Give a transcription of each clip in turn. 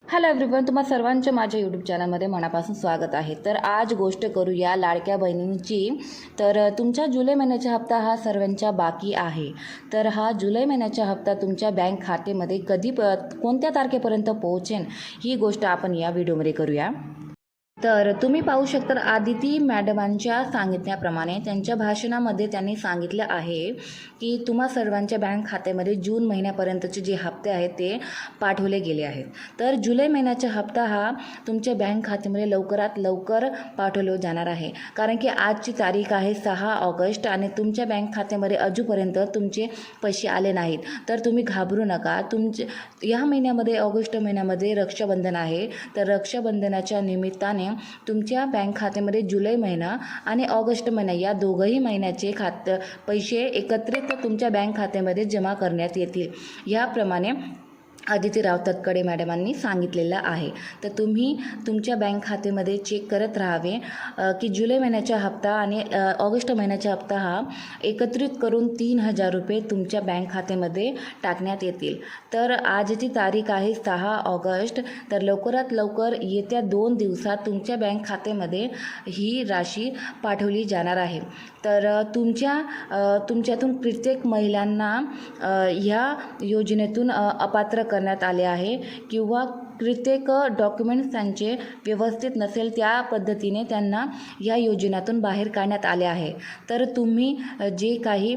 Hello everyone, तुम्हा सर्वांचं माझ्या यूट्यूब चॅनलमध्ये मनापासून स्वागत आहे। तर आज गोष्ट करूया लाडक्या बहिणींची। तर तुमच्या जुलै महिन्याचा हप्ता हा सर्वांचा बाकी आहे। तर हा जुलै महिन्याचा हप्ता तुमच्या बँक खात्यामध्ये कोणत्या तारखेपर्यंत पोहोचेल ही गोष्ट आपण या व्हिडिओमध्ये करूया। तर तुम्ही पाहू शकता, आदिती मॅडमांच्या सांगितल्याप्रमाणे त्यांच्या भाषणामध्ये त्यांनी सांगितलं आहे की तुम्हा सर्वांच्या बँक खात्यामध्ये जून महिन्यापर्यंतचे जे हप्ते आहेत ते पाठवले गेले आहेत। तर जुलै महिन्याचा हप्ता हा तुमच्या बँक खात्यामध्ये लवकरात लवकर पाठवले जाणार आहे, कारण की आजची तारीख आहे 6 ऑगस्ट आणि तुमच्या बँक खात्यामध्ये अजूनपर्यंत तुमचे पैसे आले नाहीत। तर तुम्ही घाबरू नका। या महिन्यामध्ये ऑगस्ट महिन्यामध्ये रक्षाबंधन आहे। तर रक्षाबंधनाच्या निमित्ताने तुमच्या बँक खात्यामध्ये जुलै महिना आणि ऑगस्ट महिना या दोघंही महिन्याचे पैसे एकत्रित तुमच्या बँक खात्यामध्ये जमा करण्यात येतील, याप्रमाणे आदिती तटकरे मॅडमांनी सांगितलेलं आहे। तर तुम्ही तुमच्या बँक खात्यामध्ये चेक करत राहावे की जुलै महिन्याचा हप्ता आणि ऑगस्ट महिन्याचा हप्ता हा एकत्रित करून 3000 रुपये तुमच्या बँक खात्यामध्ये टाकण्यात येतील। तर आजची तारीख आहे 6 ऑगस्ट। तर लवकरात लवकर येत्या 2 दिवसात तुमच्या बँक खात्यामध्ये ही राशी पाठवली जाणार आहे। तर तुमच्यातून प्रत्येक महिलांना ह्या योजनेतून अपात्र करण्यात आले आहे किंवा प्रत्येक डॉक्युमेंट्स त्यांचे व्यवस्थित नसेल त्या पद्धतीने त्यांना या योजनेतून बाहेर काढण्यात आले आहे। तर तुम्ही जे काही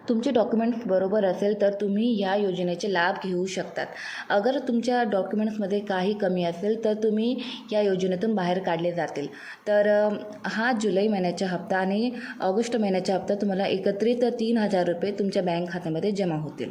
तुमचे डॉक्युमेंट्स बरोबर असेल तर तुम्ही या योजनेचे लाभ घेऊ शकतात। अगर तुमच्या डॉक्युमेंट्समध्ये काही कमी असेल तर तुम्ही या योजनेतून बाहेर काढले जातील। तर हा जुलै महिन्याचा हप्ता आणि ऑगस्ट महिन्याचा हप्ता तुम्हाला एकत्रित 3000 रुपये तुमच्या बँक खात्यामध्ये जमा होतील।